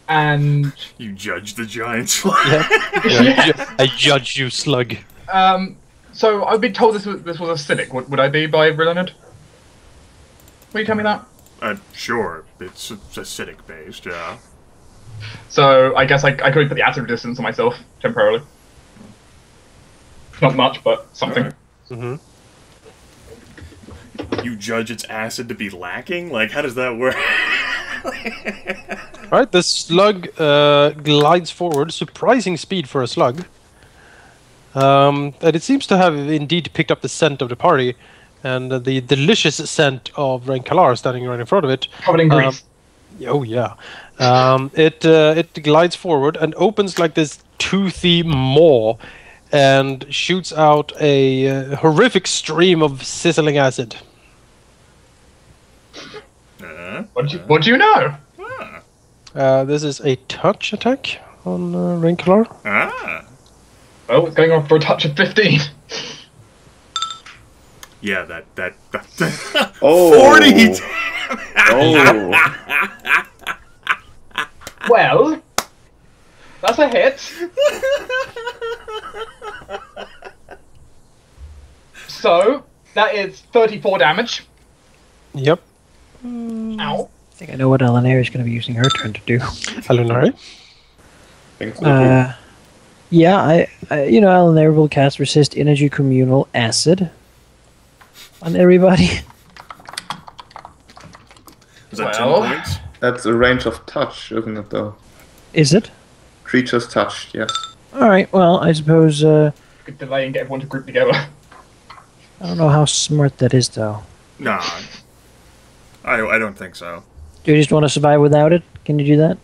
And you judge the giant slug. I judge you, Slug. so I've been told this was acidic. Would I be by Rilinid? Will you tell me that? Sure. It's acidic based, yeah. So I guess I could put the acid resistance on myself temporarily. Not much, but something. Right. Mm-hmm. You judge its acid to be lacking? Like, how does that work? Right, the slug glides forward, surprising speed for a slug. And it seems to have indeed picked up the scent of the party, and the delicious scent of Rae'nkalar standing right in front of it. Covered in grease. Oh yeah. It glides forward and opens like this toothy maw, and shoots out a horrific stream of sizzling acid. What do you know? This is a touch attack on Rae'nkalar. Oh, it's going on for a touch of 15. Yeah, that Oh. 40! Oh. Well, that's a hit. So, that is 34 damage. Yep. Ow. I think I know what Alauneari is going to be using her turn to do. Alauneari? Think so too. Yeah, Alauneari will cast Resist Energy Communal Acid on everybody. Is that Well. 10 points? That's a range of touch, isn't it, though? Is it? Creatures touched, yes. Alright, well, I suppose, Good delay and get everyone to group together. I don't know how smart that is, though. Nah. I don't think so. Do you just want to survive without it? Can you do that?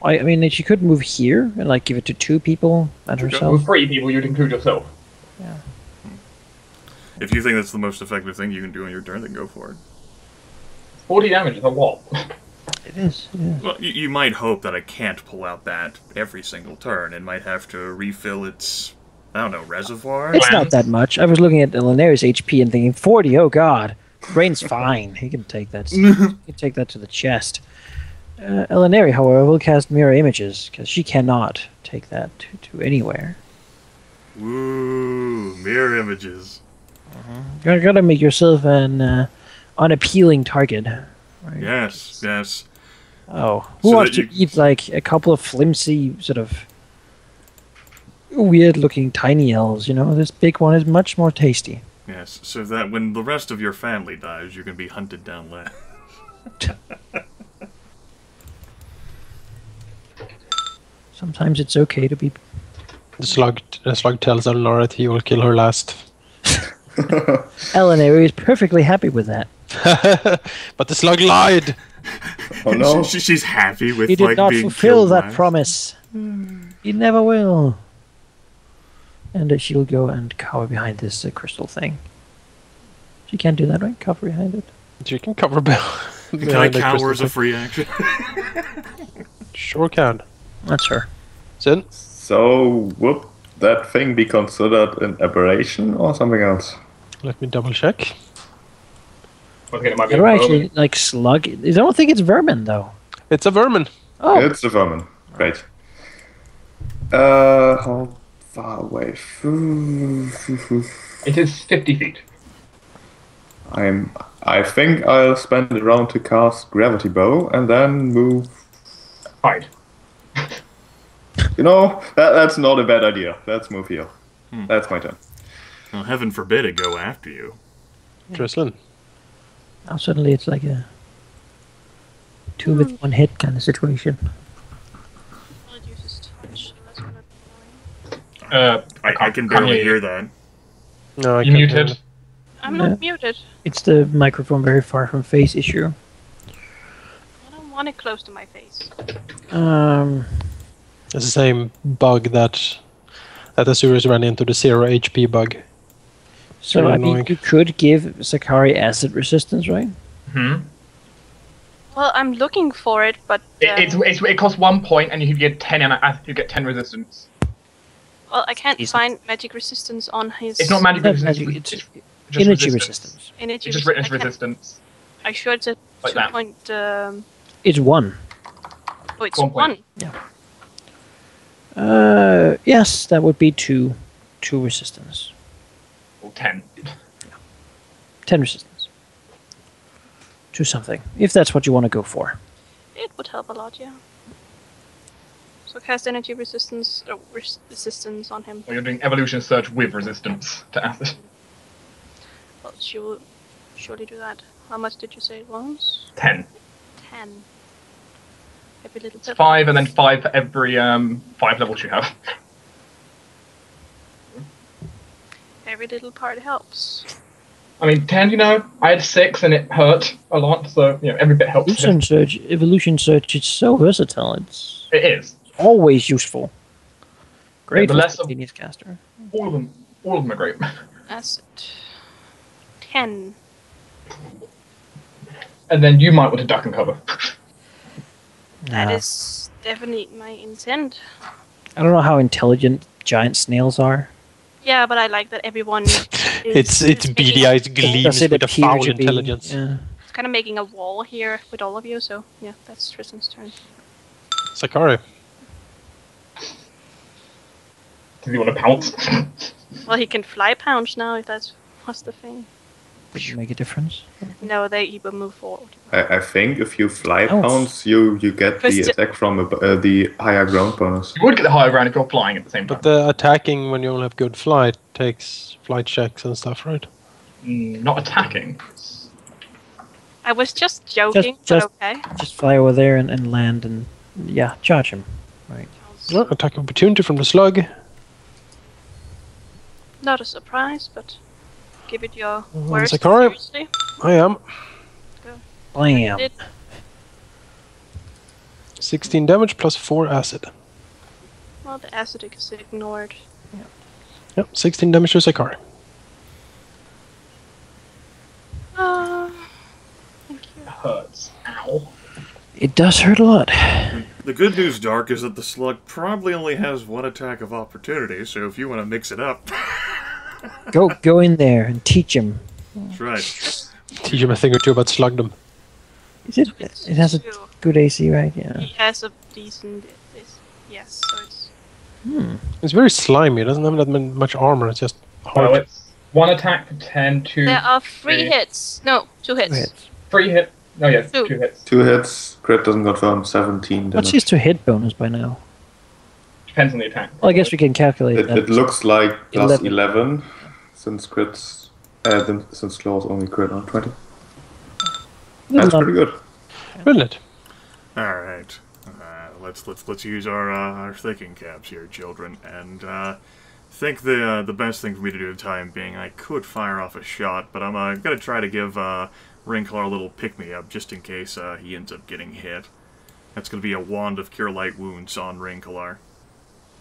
I mean, she could move here and, like, give it to 2 people and herself. With 3 people, you'd include yourself. Yeah. If you think that's the most effective thing you can do on your turn, then go for it. 40 damage is a lot. It is, yeah. Well, you might hope that I can't pull out that every single turn. It might have to refill its, I don't know, reservoir? It's not that much. I was looking at Alauneari's HP and thinking, 40, oh god. Brain's fine. He can take that. He can take that to the chest. Alauneari, however, will cast Mirror Images, because she cannot take that to anywhere. Ooh, mirror images. You gotta make yourself an unappealing target. Right? Yes, yes. Oh, who So wants that to eat like a couple of flimsy, sort of weird-looking tiny elves? You know, this big one is much more tasty. Yes, so that when the rest of your family dies, you can be hunted down last. Sometimes it's okay to be. The slug tells Alauneari that he will kill her last. Alauneari is perfectly happy with that. But the slug lied! Oh no. She's happy with He did like not being fulfill killed that last. promise. He never will. And she'll go and cower behind this crystal thing. She can't do that, right? Cover behind it. You can cover Can I behind the cower as crystal a free action? thing. Sure can. That's her. Zyn? So, would that thing be considered an aberration or something else? Let me double check. Once again, it might be They're a actually vermin. like slug. I don't think it's vermin though. It's a vermin. Oh, It's a vermin. Great. How far away? It is 50 feet. I think I'll spend a round to cast Gravity Bow and then move. Hide. You know, that's not a bad idea. Let's move here. That's my turn. Well, heaven forbid it go after you. Drislin. now suddenly it's like a 2 with 1 hit kind of situation. Well, it uses touch, so that's what I'm doing. I can barely hear that. No, I You can't hear muted. it. I'm not muted. It's the microphone very far from face issue. I don't want it close to my face. It's the same bug that Azurus ran into, the 0 HP bug. So Very I mean, annoying. you could give Sakari acid resistance, right? Hmm. Well, I'm looking for it, but It costs 1 point, and you get 10. You get 10 resistance. well, I can't Decent. find magic resistance on his. It's not magic Not resistance. magic, It's it's just energy resistance. resistance. Energy It's just written as I can't- resistance. I sure it's a Like 2 that. point. It's 1. Oh, it's 1 point. 1. Yes, that would be two resistance. Or 10. 10 resistance. To something, if that's what you want to go for. It would help a lot, yeah. So cast energy resistance resistance on him. Or you're doing evolution search with resistance to acid. Well, she will surely do that. How much did you say it was? 10. 10. Every little It's bit. 5 and then 5 for every 5 levels you have. Every little part helps. I mean, 10, you know, I had 6 and it hurt a lot, so, you know, every bit helps. Evolution search, it's so versatile. It's It is. always useful. Great the for less of- spontaneous caster. All of them are great. Acid. 10. And then you might want to duck and cover. That Nah. is definitely my intent. I don't know how intelligent giant snails are. Yeah, but I like that everyone It's beady eyes gleams Does it with a appear foul to be- intelligence. Yeah. It's kind of making a wall here with all of you, so yeah, that's Tristan's turn. Sakari. Do you want to pounce? Well, he can fly pounce now if that's what's the thing. Would it make a difference? No, he will move forward. I think if you fly Oh. pounce, you get the First- attack from the higher ground bonus. You would get the higher ground if you're flying at the same time. But the attacking when you only have good flight takes flight checks and stuff, right? Not attacking. I was just joking, just- but okay. Just fly over there and land and yeah, charge him. Right. No, attack opportunity from the slug. Not a surprise, but give it your Mhm, worst. Sakari. Seriously. I am. Blam. Did 16 damage plus 4 acid. well, the acid is ignored. Yep, 16 damage to Sakari. Thank you. Hurts. Ow. It does hurt a lot. The good news, Dark, is that the slug probably only has 1 attack of opportunity, so if you want to mix it up, Go in there and teach him. that's right. Teach him a thing or two about slugdom. Is it? It has a Two. good AC, right? Yeah. He has a decent. Yes, so it's. It's very slimy. It doesn't have that much armor. It's just hard. Well, it's 1 attack for 10, 2, There are 3 three. hits. No, 2 hits. Hit. 3 hit. No, yeah, Two. 2 hits. 2 hits, crit doesn't confirm, 17 What's damage. his to hit bonus by now? Depends on the attack. Well, I guess we can calculate It that. looks like plus 11. 11, since crits, since claws only crit on 20. That's pretty good. Brilliant. All right, let's use our thinking caps here, children, and think the best thing for me to do at the time being I could fire off a shot, but I'm gonna try to give Rae'nkalar a little pick-me-up just in case he ends up getting hit. That's gonna be a Wand of Cure Light Wounds on Rae'nkalar.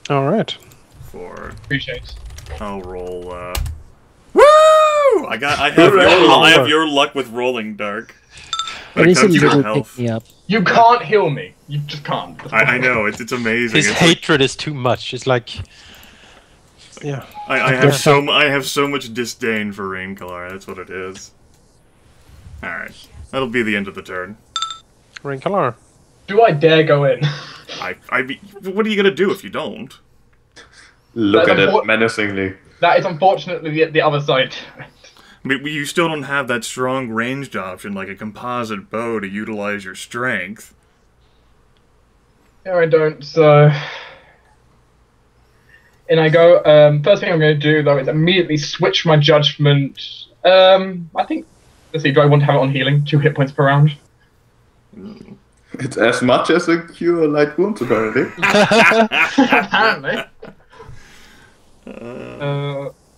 All right. Appreciate. I'll roll. Woo! I have your luck with rolling, Dark. It is a comes to little health. pick me up. You can't heal me. You just can't. I know it's amazing. His It's like- hatred is too much. It's like, yeah. I have so much disdain for Rae'nkalar. That's what it is. All right, that'll be the end of the turn. Rae'nkalar. Do I dare go in? What are you gonna do if you don't? Look That's at it unfor- menacingly. That is unfortunately the other side. I mean, you still don't have that strong ranged option like a composite bow to utilize your strength. Yeah, I don't, so... In I go. First thing I'm going to do, though, is immediately switch my judgment. I think... Let's see, do I want to have it on healing? 2 hit points per round? It's as much as a cure light wounds, apparently. Apparently.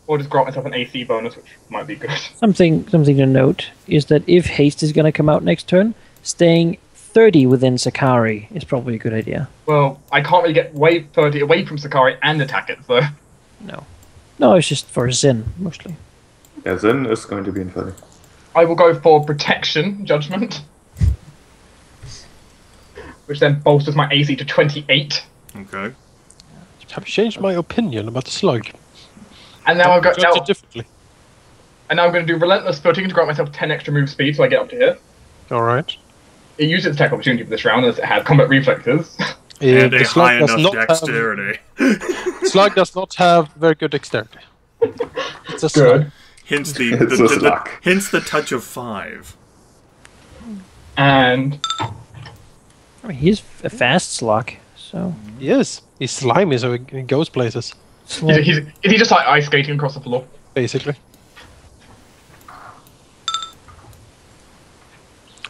Or just grant myself an AC bonus, which might be good. Something to note is that if haste is going to come out next turn, staying 30 within Sakari is probably a good idea. Well, I can't really get 30 away from Sakari and attack it, so... No, it's just for Zyn, mostly. Yeah, Zyn is going to be in 30. I will go for Protection Judgment. Which then bolsters my AC to 28. Okay. I've changed my opinion about the slug. And now I've got... Judge it differently. And now I'm going to do Relentless Footing to grant myself 10 extra move speed so I get up to here. All right. it used its attack opportunity for this round as it had combat reflexes. And The a slug high does enough not have- dexterity. Slug does not have very good dexterity. It's a Good. slug. Hence It's a slug. hence the touch of 5. And I mean, he's a fast slug, so Yes, he's slimy, so he goes places, is he just like ice skating across the floor? basically.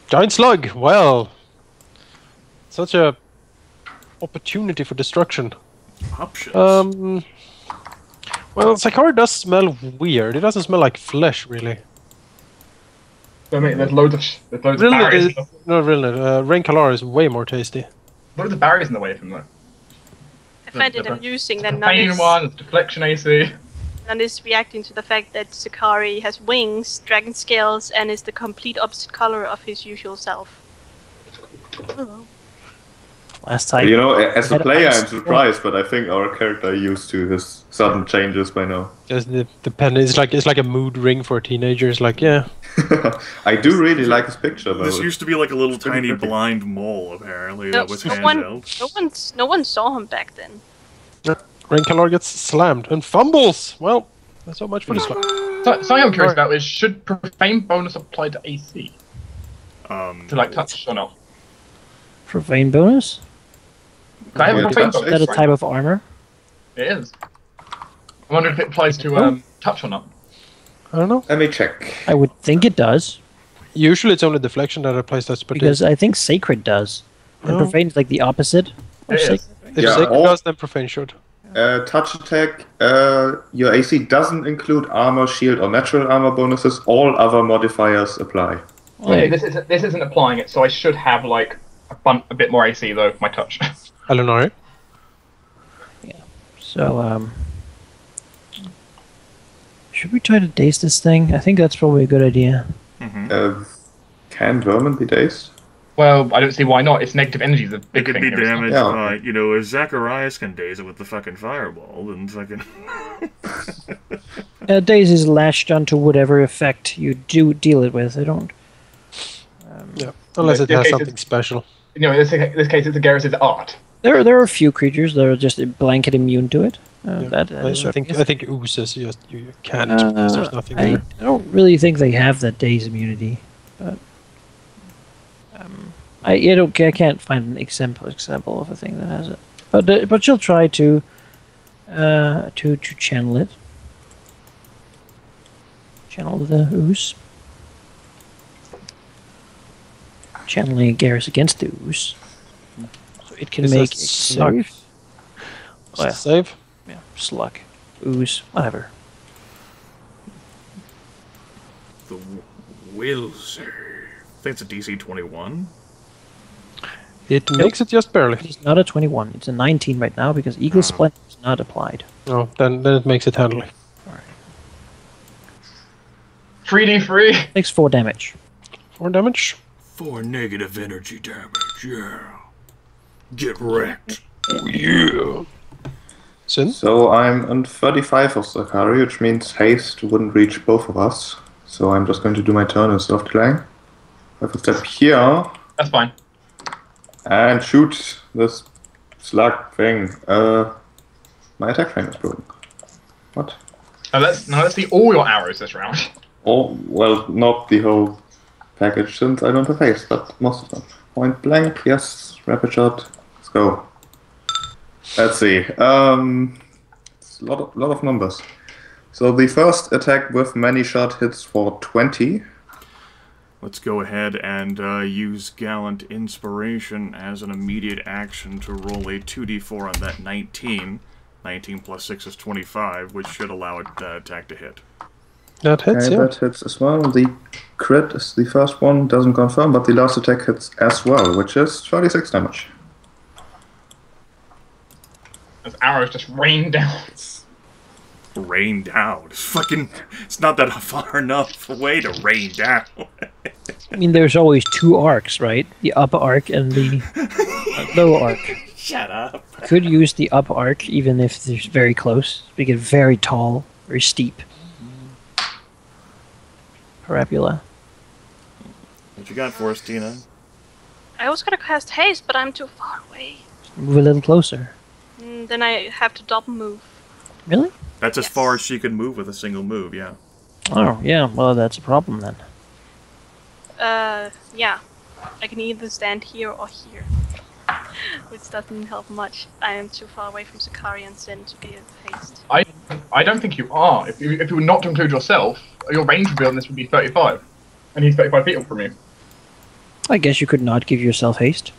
Giant slug. Well, such a opportunity for destruction. Options. Well, Vytharia does smell weird. It doesn't smell like flesh, really. I mean, there's loads of Rilinid barriers. is, no, Rilinid. Rae'nkalar is way more tasty. Loads of barriers in the way from that. I find it amusing that Pain one, it's deflection AC. none is reacting to the fact that Zakari has wings, dragon scales, and is the complete opposite color of his usual self. Oh. last time. You know, as a Had player, ice I'm surprised, but I think our character used to his sudden changes by now. It's like a mood ring for teenagers. Like, yeah, I do really like his picture, though. This used to be like a little pretty tiny pretty. blind mole, apparently, No, that was no handheld. one saw him back then. Rae'nkalar gets slammed and fumbles. Well, that's so much for the slug. Something I'm curious about is, should profane bonus apply to AC? To like touch or not? Profane bonus? Can I have a Yeah, profane touch. Is bonus? that a type of armor? It is. I wonder if it applies to touch or not. I don't know. Let me check. I would think it does, Usually it's only deflection that applies that, but because I think sacred does. And Oh. profane is like the opposite of It is. sacred. if Yeah, Sacred all- does, then profane should. Touch attack, your AC doesn't include armor, shield, or natural armor bonuses. All other modifiers apply. Okay, this isn't applying it, so I should have like a bit more AC though for my touch. Alauneari. So, should we try to daze this thing? I think that's probably a good idea. Can vermin be dazed? Well, I don't see why not. It's negative energy is a It big could thing be here, isn't it? damaged Yeah. by, you know, if Zacharias can daze it with the fucking fireball, then fucking... Daze is lashed onto whatever effect you do deal it with. I don't. Yeah, unless it in has case something it's- special. You know, in this case, it's a Garrus's art. There are a few creatures that are just blanket immune to it. That I is think oozes you can't. Uh, because there's nothing I there. don't really think they have that daze immunity, but I can't find an example of a thing that has it. But she'll try to channel it, channel the ooze, channeling Garrus against the ooze, so it can Is make that a slug? save. Oh, yeah. Save. Yeah, slug, ooze, whatever. The will save. I think it's a DC 21. It makes it just barely. It's not a 21. It's a 19 right now because Eagle Splendor is not applied. Oh, then it makes it handily. 3d3. Takes 4 damage. 4 damage. 4 negative energy damage, yeah. Get wrecked. Yeah. Zyn? So I'm on 35 of Zakari, which means haste wouldn't reach both of us. So I'm just going to do my turn instead of delaying. I have to step here That's fine. and shoot this slug thing. My attack frame is broken. What? Now let's see all your arrows this round. Oh, well, not the whole package since I don't have haste, but most of them. Point blank, yes, rapid shot, let's go. Let's see, it's a lot of numbers. So the first attack with many shot hits for 20. Let's go ahead and use Gallant Inspiration as an immediate action to roll a 2d4 on that 19. 19 plus 6 is 25, which should allow it attack to hit. That hits, Okay, yeah. that hits as well. The crit is the first one, doesn't confirm, but the last attack hits as well, which is 36 damage. As arrows just rain down. Rain down. It's not that far enough away to rain down. I mean, there's always 2 arcs, right? The up arc and the low arc. Shut up. Could use the up arc even if they're very close. We get very tall, very steep. Parabula. What you got for us, Tina? I was gonna cast haste, but I'm too far away. Move a little closer. Then I have to double move. Really? That's as far as she can move with a single move, yeah. Oh, yeah. Well, that's a problem then. Yeah. I can either stand here or here. Which doesn't help much. I am too far away from Zakari and Zyn to be a haste. I don't think you are. If you were not to include yourself, your range would be on this would be 35. And he's 35 feet from you. I guess you could not give yourself haste.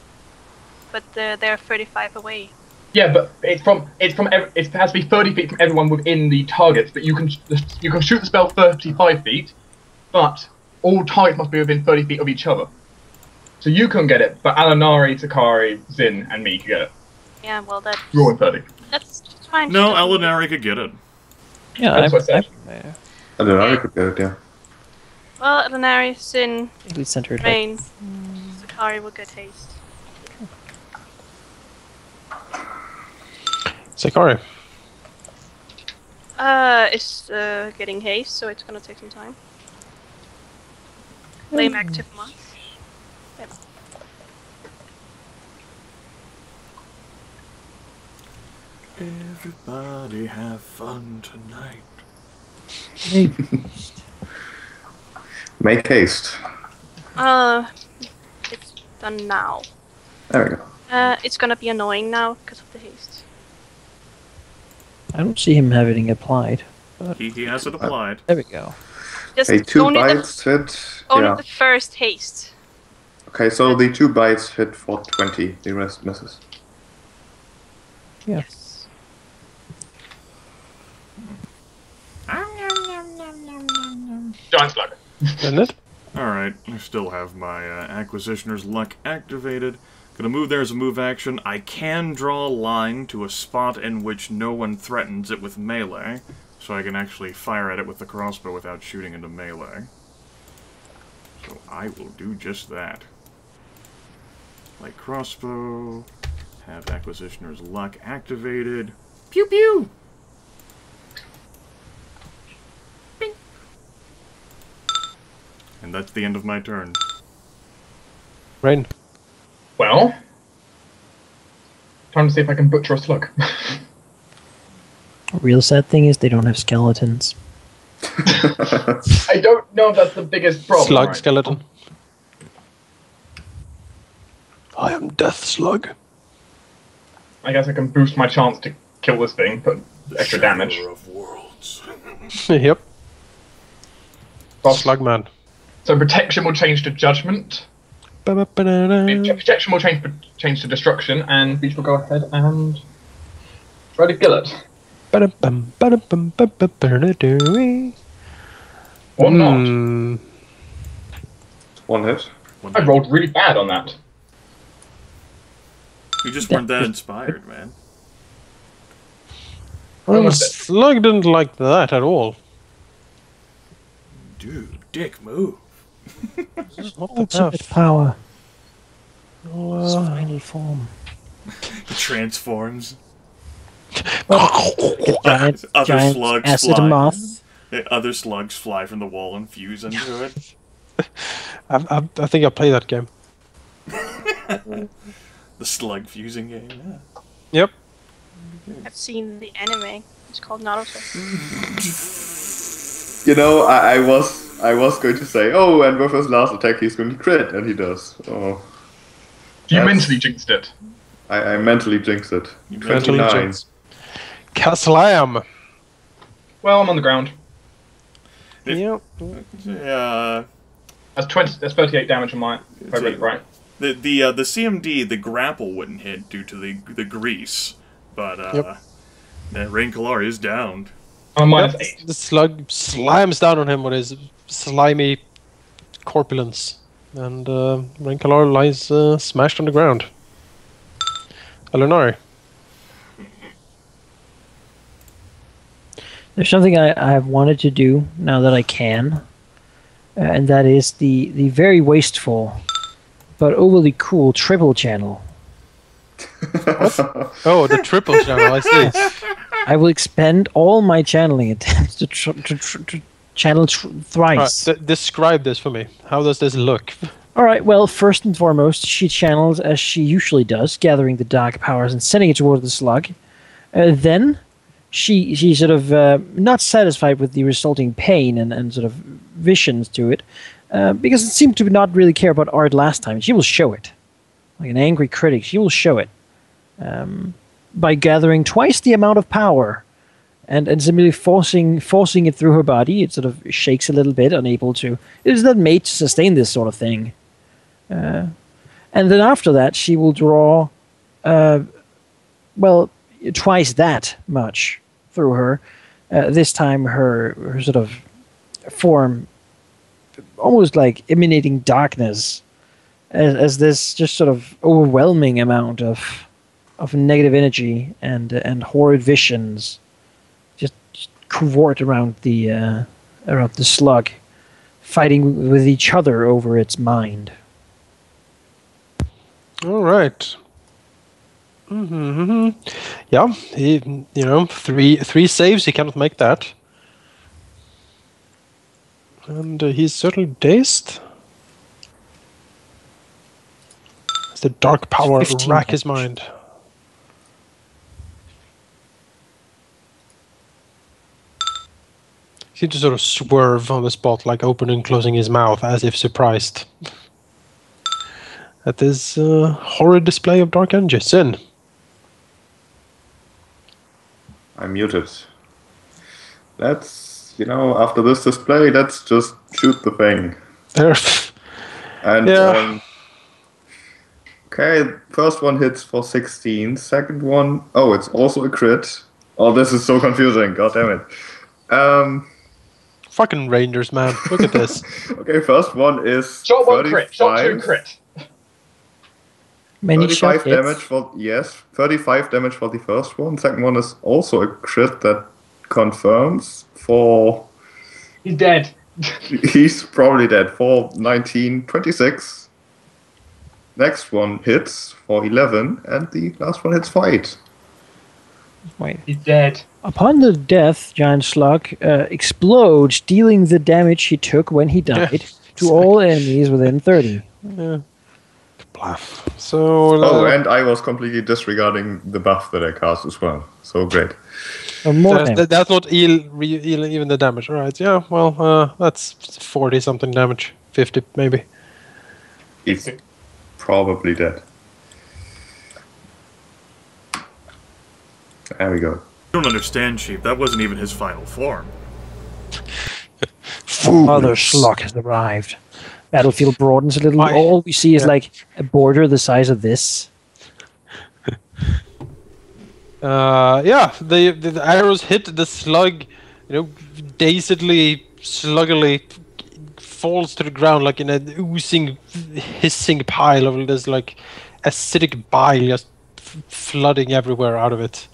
But they're 35 away. Yeah, but it has to be 30 feet from everyone within the targets, but you can shoot the spell 35 feet, but all targets must be within 30 feet of each other. So you couldn't get it, but Alauneari, Zakari, Zyn, and me could get it. Yeah, well that's... You're in 30. That's fine. No, Alauneari could get it. Yeah, That's what I said. Alauneari could get it, yeah. Well, Alauneari, Zyn, At least center it. Rain, Zakari will get haste. Zakari. It's getting haste, so it's gonna take some time. Flame active much. Yep. Everybody have fun tonight. Make haste. It's done now. There we go. It's gonna be annoying now because of the haste. I don't see him having applied. He has it applied. There we go. Just Hey, 2 only bites hit. only Yeah. the first haste. Okay, so the 2 bites hit for 20. The rest misses. Yeah. Yes. Giant slug. Isn't it? Alright, I still have my Acquisitioner's Luck activated. Gonna move there as a move action. I can draw a line to a spot in which no one threatens it with melee, so I can actually fire at it with the crossbow without shooting into melee. So I will do just that. Like crossbow, have Acquisitioner's Luck activated. Pew pew! Bing. And that's the end of my turn. Rain. Well, time to see if I can butcher a slug. Real sad thing is they don't have skeletons. I don't know if that's the biggest problem. Slug right? skeleton. I am Death Slug. I guess I can boost my chance to kill this thing, put extra damage. Shadow of worlds. Yep. Well, Slugman. So protection will change to judgment. Protection will change to destruction, and Beach will go ahead and try to kill it. Or not. 1 hit. I rolled really bad on that. You just weren't that inspired, man. Well, Slug didn't like that at all. Dude, dick move. Ultimate power. Its final form. He transforms. Giant, Other giant slugs acid fly. moth. Other slugs fly from the wall and fuse into it. I think I played that game. The slug fusing game, yeah. Yep. I've seen the anime. It's called Naruto. You know, I was going to say, oh, and with his last attack he's going to crit, and he does. Oh. You That's- mentally jinxed it. I mentally jinxed it. Mentally 29. jinxed. Kaslam. Well, I'm on the ground. Yep. Yeah. That's 38 damage on my if I read it right. The CMD, the grapple wouldn't hit due to the grease, but Rae'nkalar is downed. I'm minus Yep. 8. The slug slams down on him with his slimy corpulence, and Rae'nkalar lies smashed on the ground. Alauneari. There's something I have wanted to do now that I can, and that is the very wasteful but overly cool triple channel. Oh, the triple channel, I see. I will expend all my channeling attempts to channel thrice. Right, describe this for me. How does this look? All right. Well, first and foremost, she channels as she usually does, gathering the dark powers and sending it towards the slug. Then, she sort of not satisfied with the resulting pain and sort of visions to it, because it seemed to not really care about art last time. She will show it, like an angry critic. She will show it by gathering twice the amount of power, and simply forcing it through her body. It sort of shakes a little bit, unable to. It is not made to sustain this sort of thing. And then after that, she will draw, twice that much through her. This time, her sort of form, almost like emanating darkness, as this just sort of overwhelming amount of negative energy and horrid visions just cavort around the slug, fighting with each other over its mind. All right. Mm-hmm. Yeah, three saves. He cannot make that, and he's certainly dazed. As the dark power rack his mind. He seems to sort of swerve on the spot, like opening and closing his mouth, as if surprised at this horrid display of dark energy. Zyn. I'm muted. Let's, after this display, let's just shoot the thing. And, okay, first one hits for 16. Second one, it's also a crit. Oh, this is so confusing. God damn it. Fucking Rangers, man. Look at this. Okay, first one is Shot 1 crit, shot 2 crit. Many 35 damage for 35 damage for the first one. Second one is also a crit that confirms for. He's dead. He's probably dead for 19, 26. Next one hits for 11, and the last one hits for 8. Wait. He's dead. Upon the death, Giant Slug explodes, dealing the damage he took when he died to all enemies within 30. Yeah. Bluff. So. And I was completely disregarding the buff that I cast as well. So great. That's not even the damage, right? Yeah. Well, that's 40 something damage, 50 maybe. He's probably dead. There we go. I don't understand, Sheep. That wasn't even his final form. Other Slug has arrived. Battlefield broadens a little. All we see is like a border the size of this. The arrows hit the slug, dazedly, sluggily falls to the ground like in an oozing, hissing pile of this like acidic bile just flooding everywhere out of it.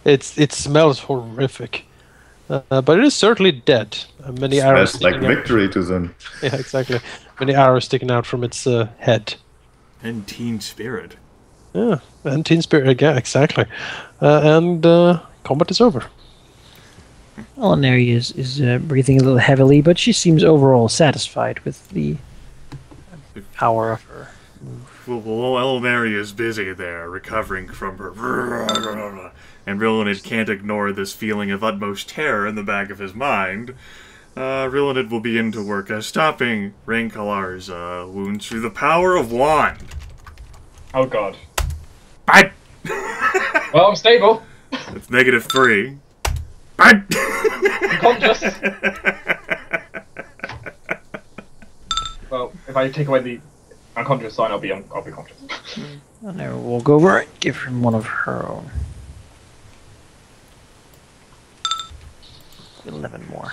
It smells horrific, but it is certainly dead. Many arrows. Smells like victory to them. Yeah, exactly. Many arrows sticking out from its head. And Teen Spirit. Yeah, and Teen Spirit, yeah, exactly. And combat is over. Alauneari is breathing a little heavily, but she seems overall satisfied with the power of her. Well, Alauneari is busy there, recovering from her... And Rilinid can't ignore this feeling of utmost terror in the back of his mind. Rilinid will begin to work at stopping Rae'nkalar's wounds through the power of wand. Oh god. Bad. Well, I'm stable. It's -3. Bad. Unconscious. Well, if I take away the unconscious sign, I'll be conscious. Alauneari will go over and give him one of her own. 11 more.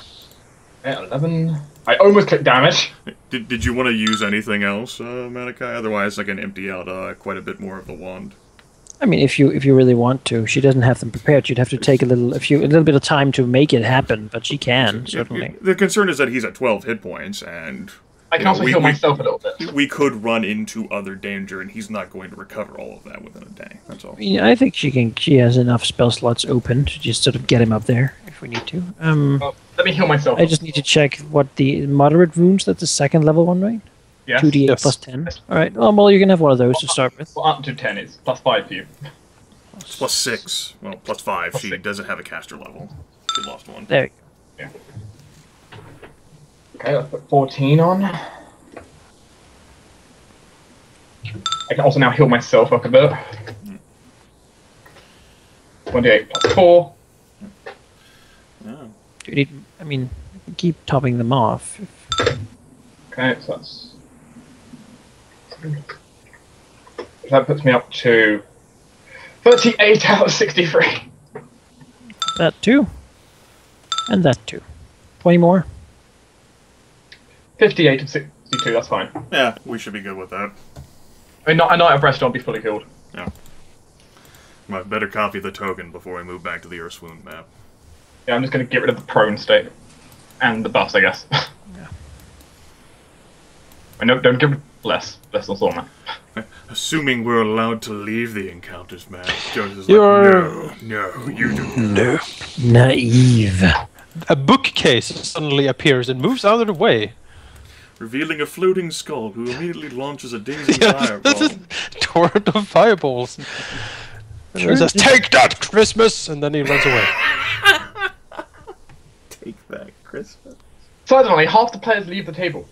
Yeah, 11. I almost clicked damage. Did you want to use anything else, Manaki? Otherwise, I can empty out quite a bit more of the wand. I mean, if you really want to, she doesn't have them prepared. You'd have to take a little bit of time to make it happen, but she can certainly. The concern is that he's at 12 hit points, and I can also heal myself a little bit. We could run into other danger, and he's not going to recover all of that within a day. That's all. Yeah, I think she has enough spell slots open to just sort of get him up there if we need to. Well, let me heal myself. I just need to check what the moderate wounds. That's the second level one, right? Yes. 2d8 Yes. plus 10. All right. Well, you can have one of those to start with. Well, up to 10 is +5 for you. It's +6. Well, +5. Plus She 6. doesn't have a caster level. She lost one. There. Yeah. Okay, let's put 14 on. I can also now heal myself up a bit. 28 plus 4. Yeah. Dude, I mean, keep topping them off. Okay, so that puts me up to 38 out of 63. That too. And that too. 20 more. 58 of 62, that's fine. Yeah, we should be good with that. I mean, a night of rest, I'll be fully healed. Yeah. Might better copy the token before we move back to the Earth Swoon map. Yeah, I'm just going to get rid of the prone state. And the buffs, I guess. Yeah. I know, don't give rid of less on Stormer. Assuming we're allowed to leave the encounters map, Jonas is You're- like, no, you do. No. Naive. A bookcase suddenly appears and moves out of the way. Revealing a floating skull who immediately launches a dizzy Yes, fireball. torrent of fireballs. And he says, "Take that, Christmas!" And then he runs away. Take that, Christmas. Suddenly, half the players leave the table.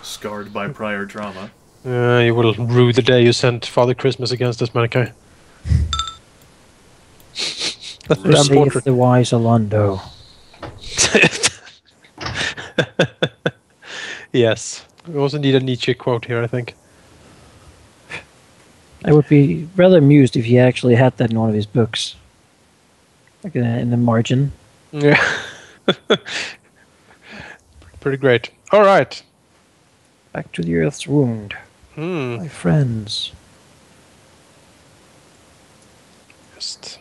Scarred by prior trauma. You will rue the day you sent Father Christmas against us, Manaki. That's damn Save portrait. the wise Alondo. Yes. We also need a Nietzsche quote here, I think. I would be rather amused if he actually had that in one of his books. Like in the margin. Yeah. Pretty great. All right. Back to the Earth's wound. My friends. Just.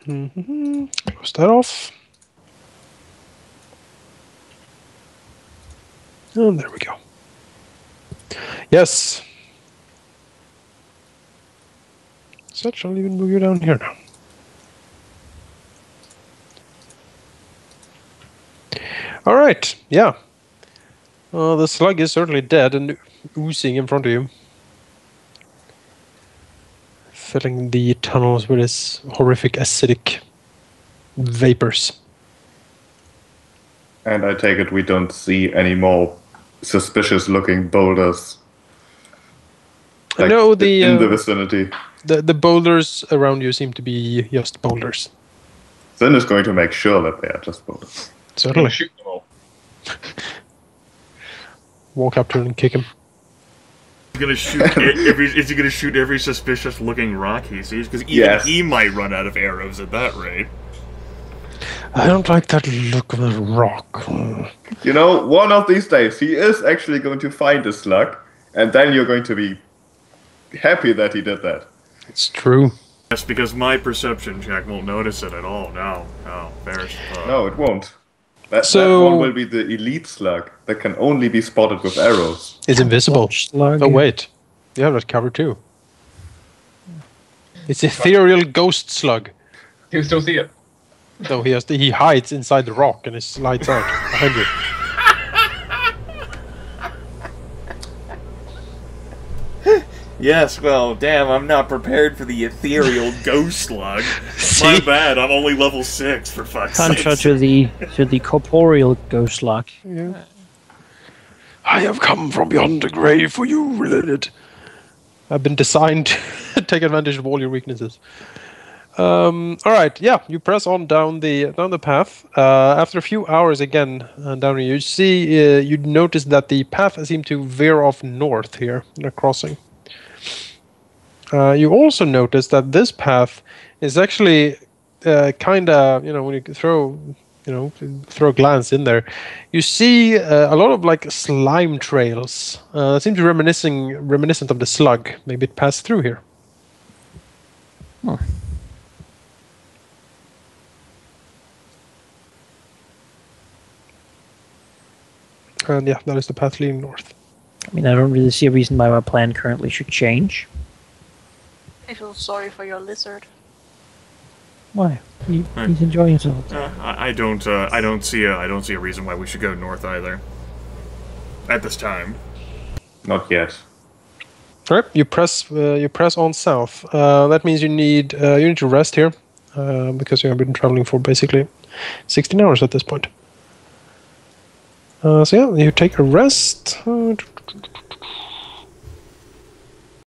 Close that off. And there we go. Yes. Such, I'll even move you down here now. All right. Yeah. The slug is certainly dead and oozing in front of you, filling the tunnels with its horrific acidic vapors. And I take it we don't see any more suspicious-looking boulders. No, the in the vicinity. the boulders around you seem to be just boulders. Zyn is going to make sure that they are just boulders. I'm Certainly. gonna shoot them all. Walk up to him and kick him. He's gonna shoot is he gonna shoot every suspicious-looking rock he sees? Because even Yes. he might run out of arrows at that rate. I don't like that look of the rock. You know, one of these days he is actually going to find a slug, and then you're going to be happy that he did that. It's true. That's because my perception check won't notice it at all. No, there's... No, it won't. That So- one will be the elite slug that can only be spotted with arrows. It's invisible. Slug. Oh wait, you have that covered too. It's ethereal ghost slug. You still see it. No, he hides inside the rock and it slides out behind you. Yes, well, damn, I'm not prepared for the ethereal ghost slug. My See? bad, I'm only level 6, for fuck's Contra sake. to the corporeal ghost slug. I have come from beyond the grave for you, Rilinid. I've been designed to take advantage of all your weaknesses. All right, yeah, you press on down the path. After a few hours again down here, you see you notice that the path seems to veer off north here in a crossing. You also notice that this path is actually kind of, when you throw a glance in there, you see a lot of like slime trails. It seems reminiscent of the slug. Maybe it passed through here. Huh. And yeah, that is the path leading north. I mean, I don't really see a reason why my plan currently should change. I feel sorry for your lizard. Why? He's enjoying himself. I don't see a reason why we should go north either. At this time. Not yet. All right, you press on south. That means you need to rest here because you have been traveling for basically 16 hours at this point. So yeah, you take a rest.